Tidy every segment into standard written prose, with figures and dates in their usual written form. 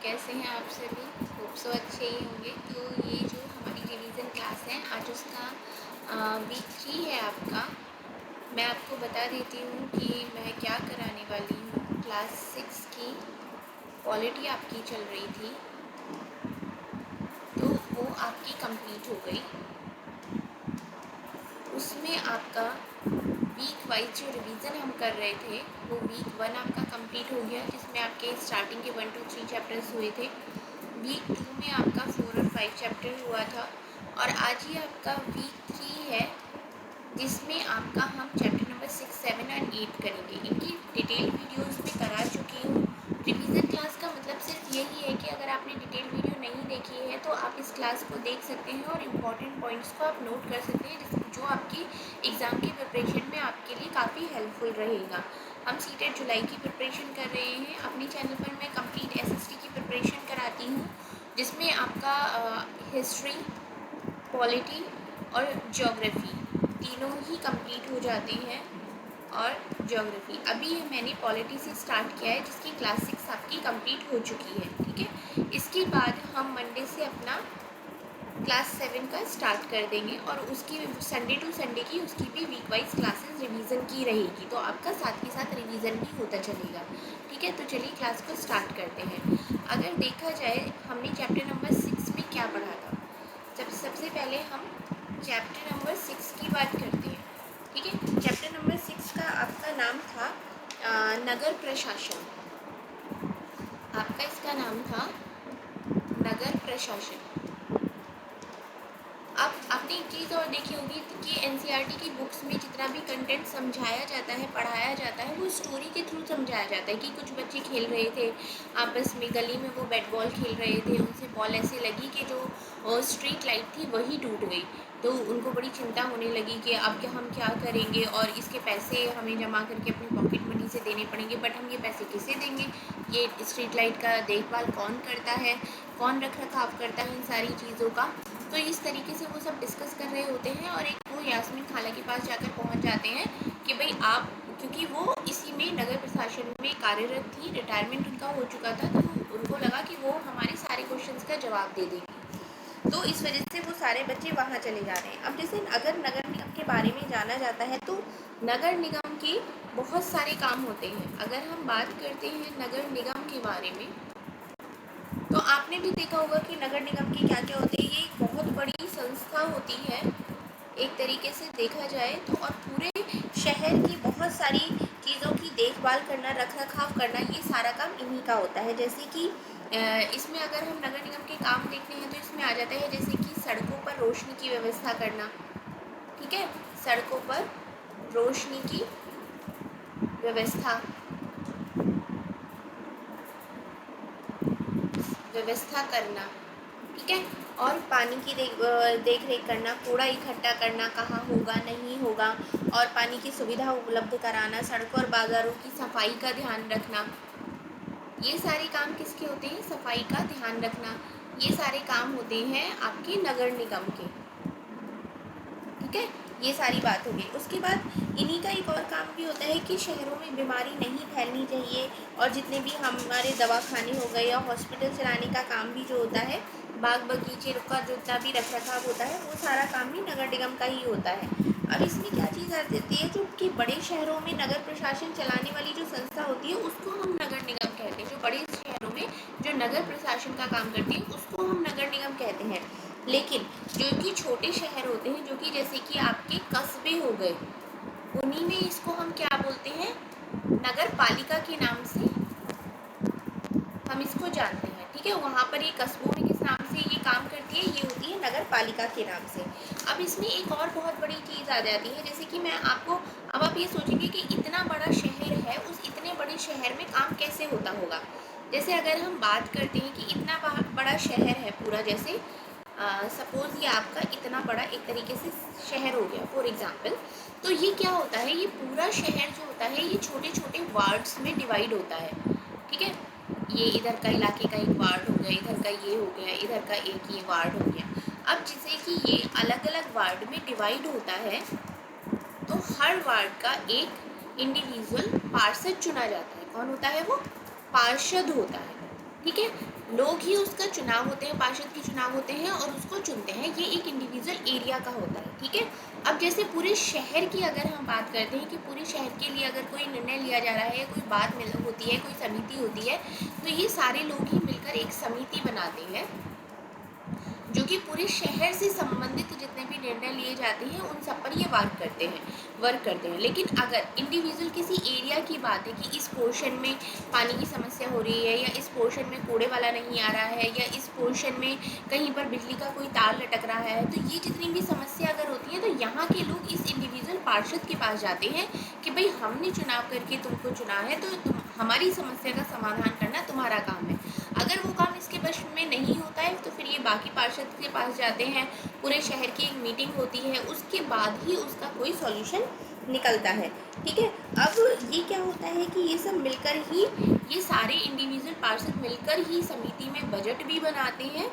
कैसे हैं आप सभी? होप सो अच्छे ही होंगे। तो ये जो हमारी रिवीजन क्लास है, आज उसका वीक 3 है आपका। मैं आपको बता देती हूँ कि मैं क्या कराने वाली हूँ। क्लास 6 की पॉलिटी आपकी चल रही थी, तो वो आपकी कंप्लीट हो गई। उसमें आपका वीक वाइज जो रिवीजन हम कर रहे थे, वो वीक 1 आपका कंप्लीट हो गया, जिसमें आपके स्टार्टिंग के 1 to 3 चैप्टर्स हुए थे। वीक 2 में आपका 4 और 5 चैप्टर हुआ था, और आज ही आपका वीक 3 है, जिसमें आपका हम चैप्टर नंबर 6, 7 और 8 करेंगे। इनकी डिटेल वीडियोस में करा चुकी हूँ। रिवीजन क्लास का मतलब सिर्फ यही है कि अगर आपने डिटेल वीडियो नहीं देखी है तो आप इस क्लास को देख सकते हैं और इम्पॉर्टेंट पॉइंट्स को आप नोट कर सकते हैं, जो आपकी एग्ज़ाम की प्रिपरेशन में आपके लिए काफ़ी हेल्पफुल रहेगा। हम सीटेट जुलाई की प्रिपरेशन कर रहे हैं। अपने चैनल पर मैं कंप्लीट एसएसटी की प्रिपरेशन कराती हूँ, जिसमें आपका हिस्ट्री, पॉलिटी और ज्योग्राफी तीनों ही कंप्लीट हो जाते हैं। और ज्योग्राफी अभी मैंने पॉलिटी से स्टार्ट किया है, जिसकी क्लास 6 आपकी कंप्लीट हो चुकी है। ठीक है, इसके बाद हम मंडे से अपना क्लास 7 का स्टार्ट कर देंगे, और उसकी संडे टू संडे की उसकी भी वीक वाइज क्लासेस रिवीजन की रहेगी, तो आपका साथ के साथ रिवीजन भी होता चलेगा। ठीक है, तो चलिए क्लास को स्टार्ट करते हैं। अगर देखा जाए हमने चैप्टर नंबर 6 में क्या पढ़ा था, सबसे पहले हम चैप्टर नंबर 6 की बात करते हैं। ठीक है, चैप्टर नंबर 6 का आपका नाम था नगर प्रशासन। आपका इसका नाम था नगर प्रशासन। अब आपने एक चीज़ और देखी होगी कि एनसीईआरटी की बुक्स में जितना भी कंटेंट समझाया जाता है, पढ़ाया जाता है, वो स्टोरी के थ्रू समझाया जाता है। कि कुछ बच्चे खेल रहे थे आपस में, गली में वो बैट बॉल खेल रहे थे, उनसे बॉल ऐसे लगी कि जो स्ट्रीट लाइट थी वही टूट गई। तो उनको बड़ी चिंता होने लगी कि अब हम क्या करेंगे, और इसके पैसे हमें जमा करके अपनी पॉकेट मनी से देने पड़ेंगे, बट हम ये पैसे किसे देंगे? ये स्ट्रीट लाइट का देखभाल कौन करता है, कौन रख रखाव करता है इन सारी चीज़ों का? तो इस तरीके से वो सब डिस्कस कर रहे होते हैं, और एक वो यास्मीन खाला के पास जाकर पहुंच जाते हैं कि भाई आप, क्योंकि वो इसी में नगर प्रशासन में कार्यरत थी, रिटायरमेंट उनका हो चुका था, तो उनको लगा कि वो हमारे सारे क्वेश्चंस का जवाब दे देंगे। तो इस वजह से वो सारे बच्चे वहाँ चले जा रहे हैं। अब जैसे अगर नगर निगम के बारे में जाना जाता है, तो नगर निगम के बहुत सारे काम होते हैं। अगर हम बात करते हैं नगर निगम के बारे में, तो आपने भी देखा होगा कि नगर निगम की क्या क्या होती है। ये एक बहुत बड़ी संस्था होती है एक तरीके से देखा जाए तो, और पूरे शहर की बहुत सारी चीज़ों की देखभाल करना, रख रखाव करना, ये सारा काम इन्हीं का होता है। जैसे कि इसमें अगर हम नगर निगम के काम देखते हैं तो इसमें आ जाता है जैसे कि सड़कों पर रोशनी की व्यवस्था करना। ठीक है, सड़कों पर रोशनी की व्यवस्था करना। ठीक है, और पानी की देख रेख करना, कूड़ा इकट्ठा करना, कहाँ होगा नहीं होगा, और पानी की सुविधा उपलब्ध कराना, सड़कों और बाज़ारों की सफाई का ध्यान रखना। ये सारे काम किसके होते हैं? सफाई का ध्यान रखना। ये सारे काम होते हैं आपके नगर निगम के। ठीक है, ये सारी बात हो गई। उसके बाद इन्हीं का एक और काम भी होता है कि शहरों में बीमारी नहीं फैलनी चाहिए, और जितने भी हमारे दवाखाने हो गए या हॉस्पिटल चलाने का काम भी जो होता है, बाग बगीचे का जितना भी रख रखाव होता है, वो सारा काम भी नगर निगम का ही होता है। अब इसमें क्या चीज़ आ जाती है, जो कि बड़े शहरों में नगर प्रशासन चलाने वाली जो संस्था होती है, उसको हम नगर निगम कहते हैं। जो बड़े शहरों में जो नगर प्रशासन का काम करती है, उसको हम नगर निगम कहते हैं। लेकिन जो कि छोटे शहर होते हैं, जो कि जैसे कि आपके कस्बे हो गए, उन्हीं में इसको हम क्या बोलते हैं? नगर पालिका के नाम से हम इसको जानते हैं। ठीक है, वहाँ पर ये कस्बों में किस नाम से ये काम करती है? ये होती है नगर पालिका के नाम से। अब इसमें एक और बहुत बड़ी चीज़ आ जाती है, जैसे कि मैं आपको, अब आप ये सोचेंगे कि इतना बड़ा शहर है, उस इतने बड़े शहर में काम कैसे होता होगा। जैसे अगर हम बात करते हैं कि इतना बड़ा शहर है पूरा, जैसे सपोज़ ये आपका इतना बड़ा एक तरीके से शहर हो गया फॉर एग्ज़ाम्पल, तो ये क्या होता है? ये पूरा शहर जो होता है, ये छोटे छोटे वार्ड्स में डिवाइड होता है। ठीक है, ये इधर का इलाके का एक वार्ड हो गया, इधर का ये हो गया, इधर का एक ये वार्ड हो गया। अब जैसे कि ये अलग अलग वार्ड में डिवाइड होता है, तो हर वार्ड का एक इंडिविजुअल पार्षद चुना जाता है। कौन होता है वो? पार्षद होता है। ठीक है, लोग ही उसका चुनाव होते हैं, पार्षद के चुनाव होते हैं और उसको चुनते हैं। ये एक इंडिविजुअल एरिया का होता है, ठीक है। अब जैसे पूरे शहर की अगर हम बात करते हैं कि पूरे शहर के लिए अगर कोई निर्णय लिया जा रहा है, कोई बात मिल होती है, कोई समिति होती है, तो ये सारे लोग ही मिलकर एक समिति बनाते हैं जो कि पूरे शहर से संबंधित जितने भी निर्णय लिए जाते हैं उन सब पर ये वर्क करते हैं। लेकिन अगर इंडिविजुअल किसी एरिया की बात है कि इस पोर्शन में पानी की समस्या हो रही है, या इस पोर्शन में कूड़े वाला नहीं आ रहा है, या इस पोर्शन में कहीं पर बिजली का कोई तार लटक रहा है, तो ये जितनी भी समस्या अगर होती है तो यहाँ के लोग इस इंडिविजुअल पार्षद के पास जाते हैं कि भाई हमने चुनाव करके तुमको चुना है, तो हमारी समस्या का समाधान करना तुम्हारा काम है। अगर वो काम इसके वश में नहीं होता है तो फिर ये बाकी पार्षद के पास जाते हैं, पूरे शहर की एक मीटिंग होती है, उसके बाद ही उसका कोई सॉल्यूशन निकलता है, ठीक है। अब ये क्या होता है कि ये सब मिलकर ही, ये सारे इंडिविजुअल पार्षद मिलकर ही समिति में बजट भी बनाते हैं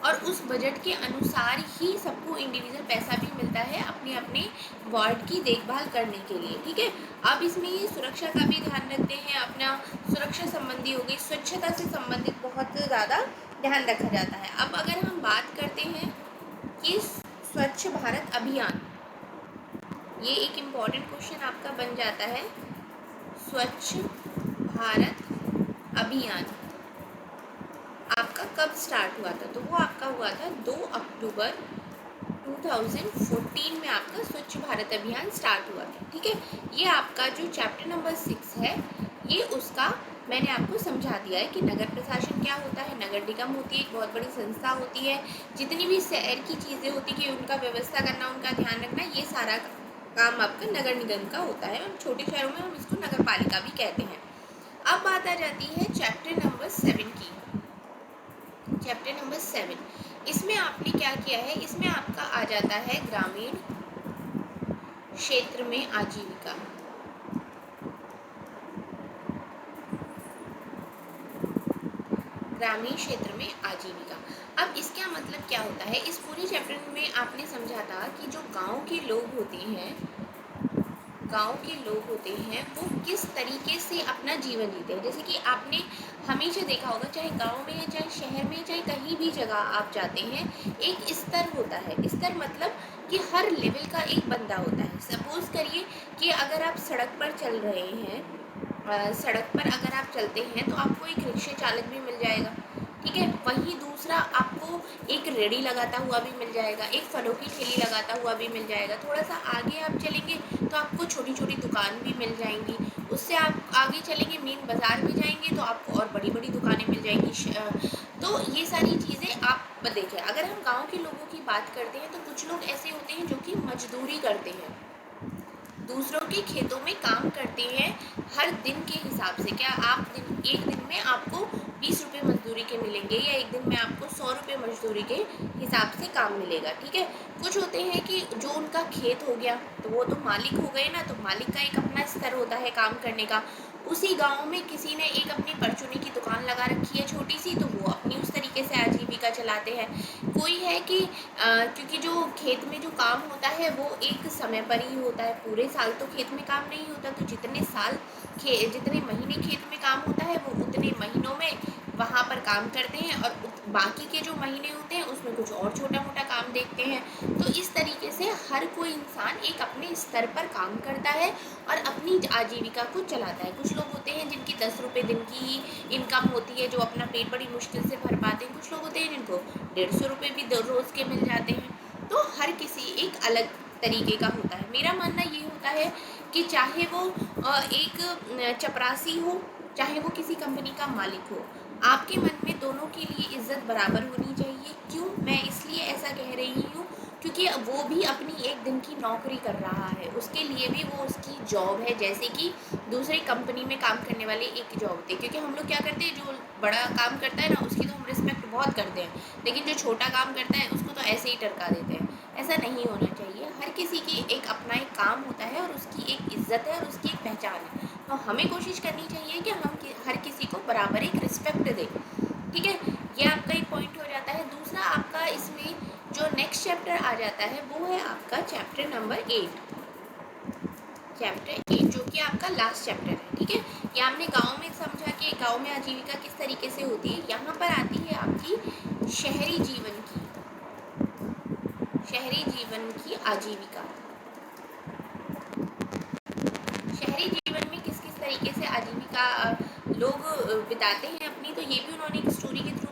और उस बजट के अनुसार ही सबको इंडिविजुअल पैसा भी मिलता है अपने अपने वार्ड की देखभाल करने के लिए, ठीक है। अब इसमें ये सुरक्षा का भी ध्यान रखते हैं, अपना सुरक्षा संबंधी हो गई, स्वच्छता से संबंधित बहुत ज़्यादा ध्यान रखा जाता है। अब अगर हम बात करते हैं कि स्वच्छ भारत अभियान, ये एक इम्पॉर्टेंट क्वेश्चन आपका बन जाता है। स्वच्छ भारत अभियान आपका कब स्टार्ट हुआ था? तो वो आपका हुआ था 2 अक्टूबर 2014 में आपका स्वच्छ भारत अभियान स्टार्ट हुआ था, ठीक है। ये आपका जो चैप्टर नंबर 6 है, ये उसका मैंने आपको समझा दिया है कि नगर प्रशासन क्या होता है। नगर निगम होती है, एक बहुत बड़ी संस्था होती है, जितनी भी शहर की चीज़ें होती है उनका व्यवस्था करना, उनका ध्यान रखना, ये सारा काम आपका नगर निगम का होता है। और छोटे शहरों में हम इसको नगर पालिका भी कहते हैं। अब बात आ जाती है चैप्टर नंबर 7 की। चैप्टर नंबर 7, इसमें आपने क्या किया है, इसमें आपका आ जाता है ग्रामीण क्षेत्र में आजीविका। ग्रामीण क्षेत्र में आजीविका, अब इसका मतलब क्या होता है? इस पूरे चैप्टर में आपने समझा था कि जो गांव के लोग होते हैं, वो किस तरीके से अपना जीवन जीते हैं। जैसे कि आपने हमेशा देखा होगा, चाहे गांव में, चाहे शहर में, चाहे कहीं भी जगह आप जाते हैं, एक स्तर होता है। स्तर मतलब कि हर लेवल का एक बंदा होता है। सपोज करिए कि अगर आप सड़क पर चल रहे हैं, सड़क पर अगर आप चलते हैं तो आपको एक रिक्शा चालक भी मिल जाएगा, ठीक है। वहीं दूसरा आपको एक रेड़ी लगाता हुआ भी मिल जाएगा, एक फलों की ठेली लगाता हुआ भी मिल जाएगा। थोड़ा सा आगे आप चलेंगे तो आपको छोटी छोटी दुकान भी मिल जाएंगी। उससे आप आगे चलेंगे, मेन बाज़ार में जाएंगे तो आपको और बड़ी बड़ी दुकानें मिल जाएंगी। तो ये सारी चीज़ें आप देखें। अगर हम गाँव के लोगों की बात करते हैं तो कुछ लोग ऐसे होते हैं जो कि मजदूरी करते हैं, दूसरों के खेतों में काम करते हैं हर दिन के हिसाब से। क्या आप एक दिन में आपको 20 रुपये मजदूरी के मिलेंगे, या एक दिन में आपको 100 रुपये मजदूरी के हिसाब से काम मिलेगा, ठीक है। कुछ होते हैं कि जो उनका खेत हो गया तो वो तो मालिक हो गए ना, तो मालिक का एक अपना स्तर होता है काम करने का। उसी गांव में किसी ने एक अपनी परचूनी की दुकान लगा रखी है छोटी सी, तो वो अपनी उस तरीके से आजीविका चलाते हैं। कोई है कि क्योंकि जो खेत में जो काम होता है वो एक समय पर ही होता है, पूरे साल तो खेत में काम नहीं होता। तो जितने महीने खेत में काम होता है वो उतने महीनों में वहाँ पर काम करते हैं, और बाकी के जो महीने होते हैं उसमें कुछ और छोटा मोटा काम देखते हैं। तो इस तरीके से हर कोई इंसान एक अपने स्तर पर काम करता है और अपनी आजीविका को चलाता है। कुछ लोग होते हैं जिनकी 10 रुपये दिन की ही इनकम होती है, जो अपना पेट बड़ी मुश्किल से भर पाते हैं। कुछ लोग होते हैं जिनको 150 रुपये भी रोज़ के मिल जाते हैं। तो हर किसी एक अलग तरीके का होता है। मेरा मानना ये होता है कि चाहे वो एक चपरासी हो, चाहे वो किसी कंपनी का मालिक हो, आपके मन में दोनों के लिए इज्जत बराबर होनी चाहिए। क्यों मैं इसलिए ऐसा कह रही हूँ, क्योंकि वो भी अपनी एक दिन की नौकरी कर रहा है, उसके लिए भी वो उसकी जॉब है, जैसे कि दूसरी कंपनी में काम करने वाले एक जॉब होती है। क्योंकि हम लोग क्या करते हैं, जो बड़ा काम करता है ना उसकी तो हम रिस्पेक्ट बहुत करते हैं, लेकिन जो छोटा काम करता है उसको तो ऐसे ही टरका देते हैं। ऐसा नहीं होना चाहिए। हर किसी की एक अपना एक काम होता है और उसकी एक इज्जत है और उसकी एक पहचान है। तो हमें कोशिश करनी चाहिए कि हम हर किसी को बराबर एक रिस्पेक्ट दें, ठीक है। ये आपका एक पॉइंट हो जाता है। दूसरा आपका इसमें जो नेक्स्ट चैप्टर आ जाता है वो है आपका चैप्टर नंबर 8, जो कि आपका लास्ट चैप्टर है, ठीक है। ये हमने गांव में समझा कि गांव गांव में आजीविका किस तरीके से होती है, यहाँ पर आती है आपकी शहरी जीवन की आजीविका। शहरी जीवन में किस किस तरीके से आजीविका लोग बिताते हैं अपनी, तो ये भी उन्होंने एक स्टोरी के थ्रू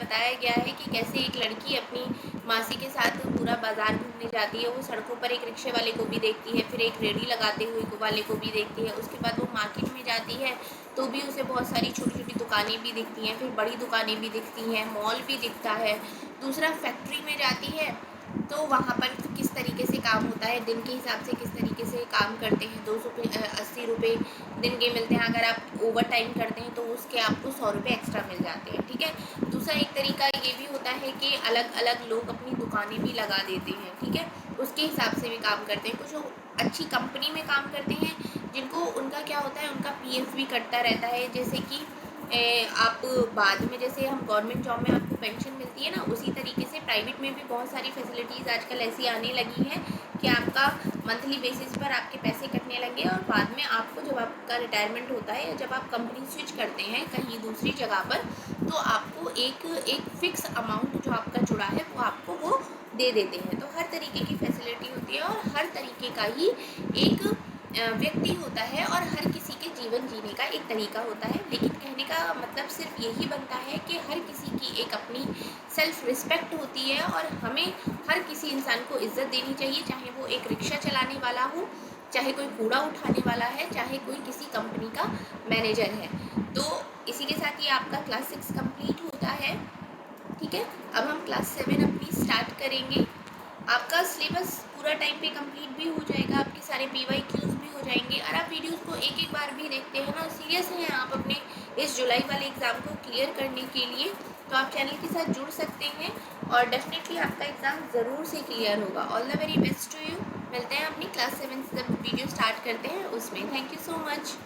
बताया गया है कि कैसे एक लड़की अपनी मासी के साथ पूरा बाजार घूमने जाती है। वो सड़कों पर एक रिक्शे वाले को भी देखती है, फिर एक रेडी लगाते हुए वाले को भी देखती है। उसके बाद वो मार्केट में जाती है तो भी उसे बहुत सारी छोटी छोटी दुकानें भी दिखती हैं, फिर बड़ी दुकानें भी दिखती हैं, मॉल भी दिखता है। दूसरा, फैक्ट्री में जाती है तो वहाँ पर किस तरीके से काम होता है, दिन के हिसाब से किस तरीके से काम करते हैं। 280 रुपये दिन के मिलते हैं, अगर आप ओवर टाइम करते हैं तो उसके आपको 100 रुपये एक्स्ट्रा मिल जाते हैं, ठीक है। दूसरा एक तरीका ये भी होता है कि अलग अलग लोग अपनी दुकानें भी लगा देते हैं, ठीक है, उसके हिसाब से भी काम करते हैं। कुछ लोग अच्छी कंपनी में काम करते हैं जिनको उनका क्या होता है, उनका PF भी कटता रहता है। जैसे कि आप बाद में, जैसे हम गवर्नमेंट जॉब में आपको पेंशन मिलती है ना, उसी तरीके से प्राइवेट में भी बहुत सारी फैसिलिटीज़ आजकल ऐसी आने लगी हैं कि आपका मंथली बेसिस पर आपके पैसे कटने लगे और बाद में आपको जब आपका रिटायरमेंट होता है या जब आप कंपनी स्विच करते हैं कहीं दूसरी जगह पर, तो आपको एक फ़िक्स अमाउंट जो आपका जुड़ा है वो आपको वो दे देते हैं। तो हर तरीके की फैसिलिटी होती है और हर तरीके का ही एक व्यक्ति होता है और हर किसी के जीवन जीने का एक तरीका होता है। लेकिन कहने का मतलब सिर्फ यही बनता है कि हर किसी की एक अपनी सेल्फ रिस्पेक्ट होती है और हमें हर किसी इंसान को इज्जत देनी चाहिए, चाहे वो एक रिक्शा चलाने वाला हो, चाहे कोई कूड़ा उठाने वाला है, चाहे कोई किसी कंपनी का मैनेजर है। तो इसी के साथ ही आपका क्लास 6 कंप्लीट होता है, ठीक है। अब हम क्लास 7 अपनी स्टार्ट करेंगे। आपका सिलेबस पूरा टाइम पे कंप्लीट भी हो जाएगा, आपके सारे PYQs भी हो जाएंगे और आप वीडियोस को एक एक बार भी देखते हैं ना, सीरियस हैं आप अपने इस जुलाई वाले एग्ज़ाम को क्लियर करने के लिए, तो आप चैनल के साथ जुड़ सकते हैं और डेफिनेटली आपका एग्ज़ाम ज़रूर से क्लियर होगा। All the very best to you. मिलते हैं अपनी क्लास 7 से जब वीडियो स्टार्ट करते हैं उसमें। Thank you so much.